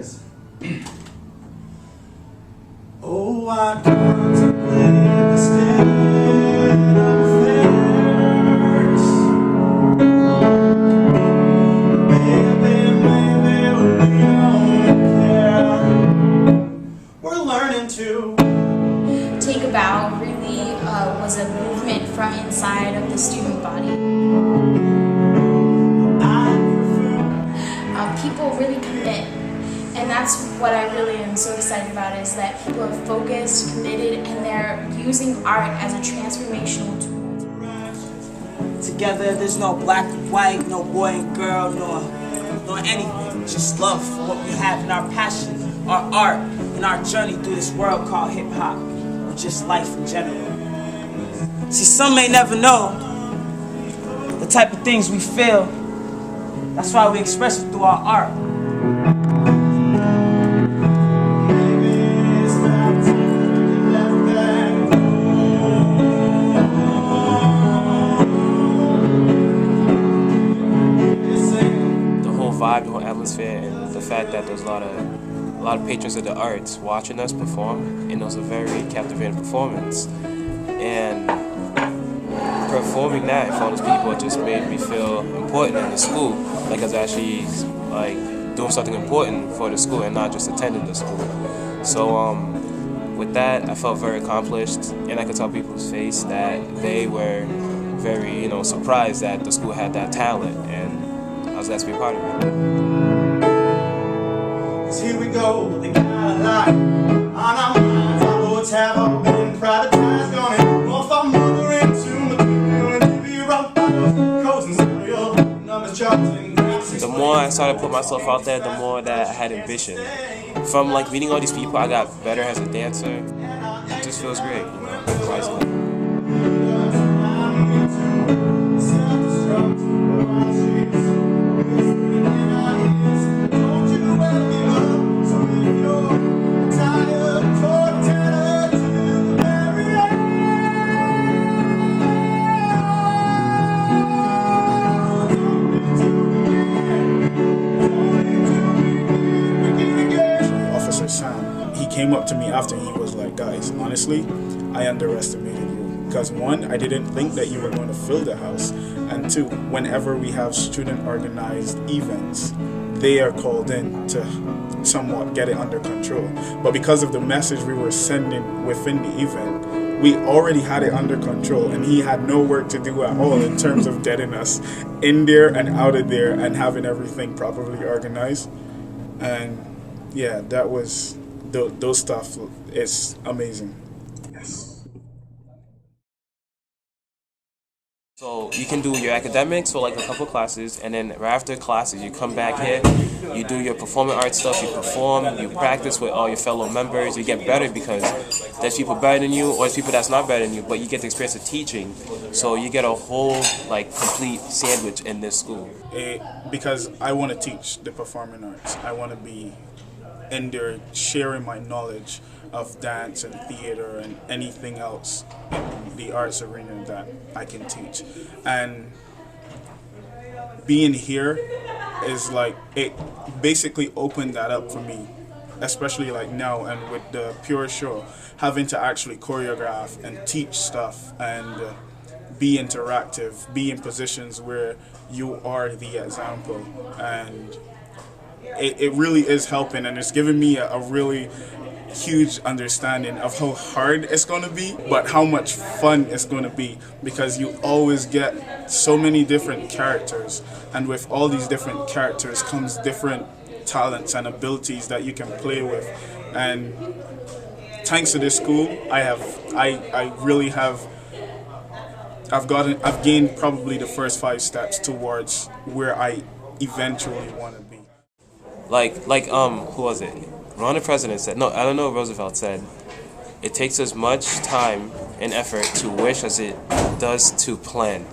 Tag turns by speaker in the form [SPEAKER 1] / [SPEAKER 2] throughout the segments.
[SPEAKER 1] says, oh, I contemplate the state of affairs. Maybe we don't care. We're learning to
[SPEAKER 2] Take a Bow really was a movement from inside of the student body. People really commit, and that's what I really am so excited about, is that people are focused, committed, and they're using art as a transformational tool.
[SPEAKER 3] Together, there's no black and white, no boy and girl, nor anything. Just love for what we have in our passion, our art, and our journey through this world called hip-hop, or just life in general. See, some may never know the type of things we feel. That's why we express it through our art.
[SPEAKER 4] The whole vibe, the whole atmosphere, and the fact that there's a lot of patrons of the arts watching us perform, and it was a very captivating performance. And performing that in front of those people just made me feel important in the school, like I was actually like doing something important for the school and not just attending the school. So with that, I felt very accomplished, and I could tell people's face that they were very, surprised that the school had that talent, and I was glad to be a part of it.
[SPEAKER 1] 'Cause here we go, they got a lot on our minds. Our roads have all been privatized, gone off our mother into material and TV rock codes and serial numbers, charts and graphs.
[SPEAKER 4] The more I started to put myself out there, the more that I had ambition. From like meeting all these people, I got better as a dancer. It just feels great,
[SPEAKER 5] He came up to me after, he was like, guys, honestly, I underestimated you. Because one, I didn't think that you were going to fill the house. And two, whenever we have student organized events, they are called in to somewhat get it under control. But because of the message we were sending within the event, we already had it under control, and he had no work to do at all in terms of getting us in there and out of there and having everything properly organized. And yeah, that was... those stuff is amazing. Yes.
[SPEAKER 4] So you can do your academics for like a couple classes, and then right after classes you come back here, you do your performing arts stuff, you perform, you practice with all your fellow members, you get better because there's people better than you, or there's people that's not better than you, but you get the experience of teaching, so you get a whole like complete sandwich in this school.
[SPEAKER 5] Because I want to teach the performing arts, I want to be in there sharing my knowledge of dance and theater and anything else in the arts arena that I can teach. And being here is like, it basically opened that up for me, especially like now, and with the Pure Show, having to actually choreograph and teach stuff and be interactive, be in positions where you are the example. And it really is helping, and it's given me a really huge understanding of how hard it's going to be, but how much fun it's going to be, because you always get so many different characters, and with all these different characters comes different talents and abilities that you can play with. And thanks to this school, I've gained probably the first 5 steps towards where I eventually want to be.
[SPEAKER 4] Who was it? Ron the president said, no, I don't know, Roosevelt said, it takes as much time and effort to wish as it does to plan.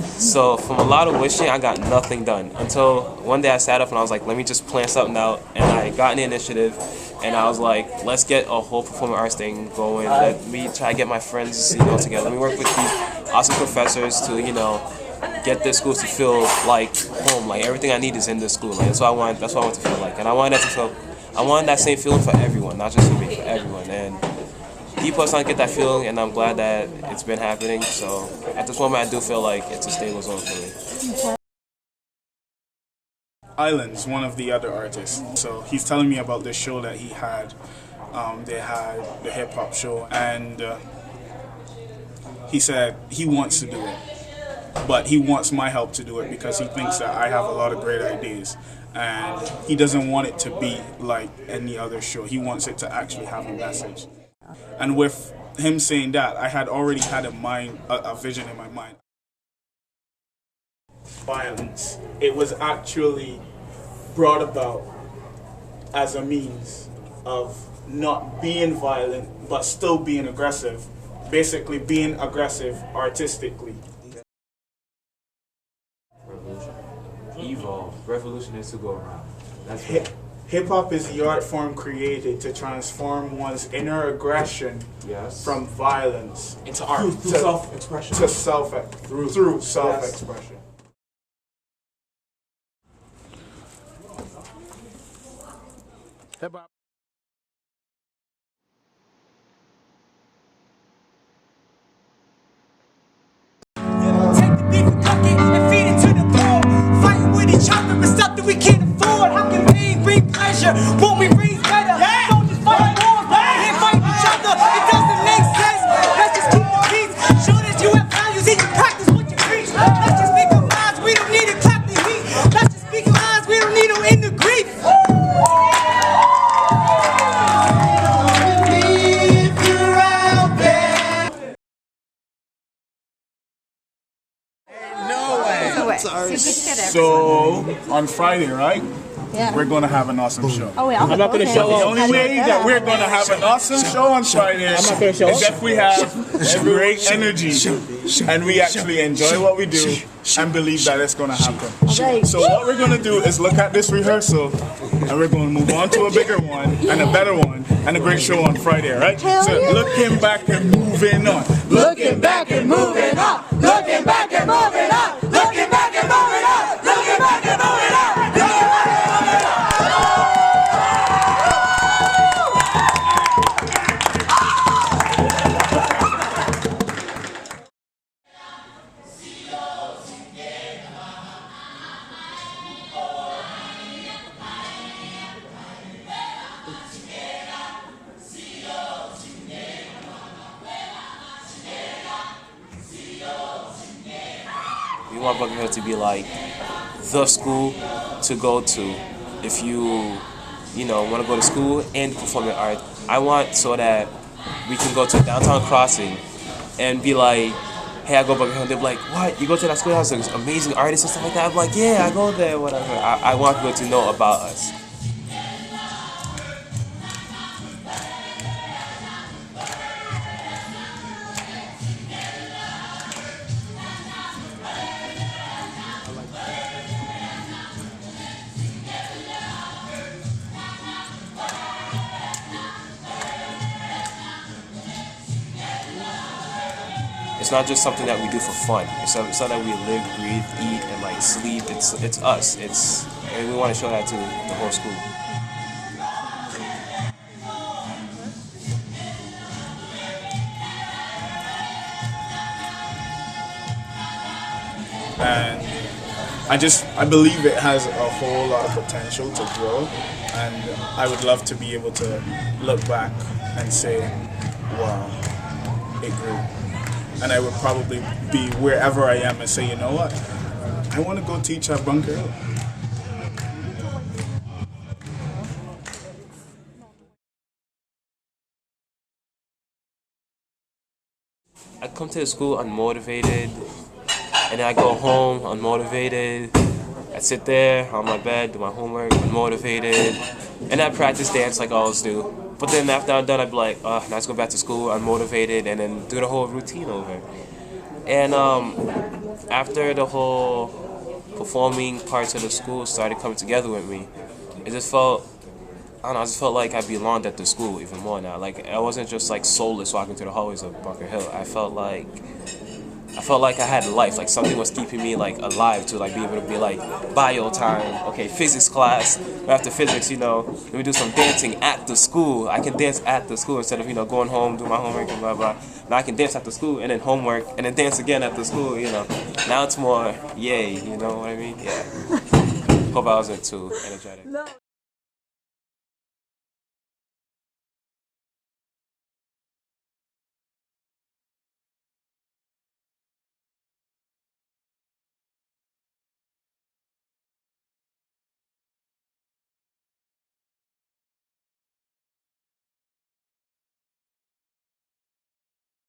[SPEAKER 4] So from a lot of wishing, I got nothing done until one day I sat up and I was like, let me just plan something out. And I got an initiative, and I was like, let's get a whole performing arts thing going. Let me try to get my friends, together. Let me work with these awesome professors to, get this school to feel like home. Like everything I need is in this school. Like that's what I want to feel like. And I wanted that to feel I wanted that same feeling for everyone, not just for me, for everyone. And me personally, I get that feeling, and I'm glad that it's been happening. So at this moment, I do feel like it's a stable zone for me.
[SPEAKER 5] Island's one of the other artists. So he's telling me about this show that he had. They had the hip hop show, and he said he wants to do it, but he wants my help to do it because he thinks that I have a lot of great ideas, and he doesn't want it to be like any other show. He wants it to actually have a message. And with him saying that, I had already had a vision in my mind. Violence. It was actually brought about as a means of not being violent, but still being aggressive. Basically being aggressive artistically.
[SPEAKER 4] Revolution. Evolve. Revolution is to go around. That's
[SPEAKER 5] Hip-hop is the art form created to transform one's inner aggression from violence
[SPEAKER 4] into art. Through self-expression.
[SPEAKER 5] Through self-expression. Hip-hop.
[SPEAKER 3] Take the beef and cook it and feed it to the poor. Fighting with each other and stuff that we can't afford. How can pain bring pleasure? Won't we raise better? Don't just fight wars, but we can't fight each other. It doesn't make sense. Let's just keep the peace. Show that you have values and you practice what you preach. Let's just speak our minds. We don't need to clap the heat. Let's just speak our minds. We don't need to end the grief.
[SPEAKER 5] So on Friday, right? Yeah. We're gonna have an awesome show.
[SPEAKER 6] Oh, yeah.
[SPEAKER 7] I'm not going to show
[SPEAKER 5] The
[SPEAKER 7] up.
[SPEAKER 5] only way that we're gonna have an awesome show on Friday is if we have great energy and we actually enjoy what we do and believe that it's gonna happen.
[SPEAKER 6] Right.
[SPEAKER 5] So what we're gonna do is look at this rehearsal and we're gonna move on to a bigger one and a better one and a great show on Friday, right? So looking back and moving on.
[SPEAKER 6] Looking back and moving up. Looking back and moving up. Looking back and moving up. Looking back and moving up.
[SPEAKER 4] We want Buckeye Hill to be like the school to go to if you want to go to school and performing art. I want so that we can go to downtown Crossing and be like, hey, I go to Buckeye Hill. They're like, what? You go to that school that has amazing artists and stuff like that? I'm like, yeah, I go there, whatever. I want people to know about us. It's not just something that we do for fun. It's something that we live, breathe, eat, and like sleep. It's us. And we want to show that to the whole school.
[SPEAKER 5] And I believe it has a whole lot of potential to grow, and I would love to be able to look back and say, wow, it grew. And I would probably be wherever I am and say, you know what, I want to go teach at Bunker Hill.
[SPEAKER 4] I come to the school unmotivated, and then I go home unmotivated. I sit there on my bed, do my homework, unmotivated, and I practice dance like I always do. But then after I'm done, I'd be like, now let's go back to school, unmotivated, and then do the whole routine over. And after the whole performing parts of the school started coming together with me, it just felt, I just felt like I belonged at the school even more now. Like, I wasn't just like soulless walking through the hallways of Bunker Hill. I felt like I felt like I had life, like something was keeping me like alive to like be able to be like bio time, okay, physics class. After physics, you know, we do some dancing at the school. I can dance at the school instead of, you know, going home, do my homework and blah blah. Now I can dance at the school and then homework and then dance again at the school, you know. Now it's more yay, you know what I mean? Yeah. Hope I wasn't too energetic.
[SPEAKER 6] No.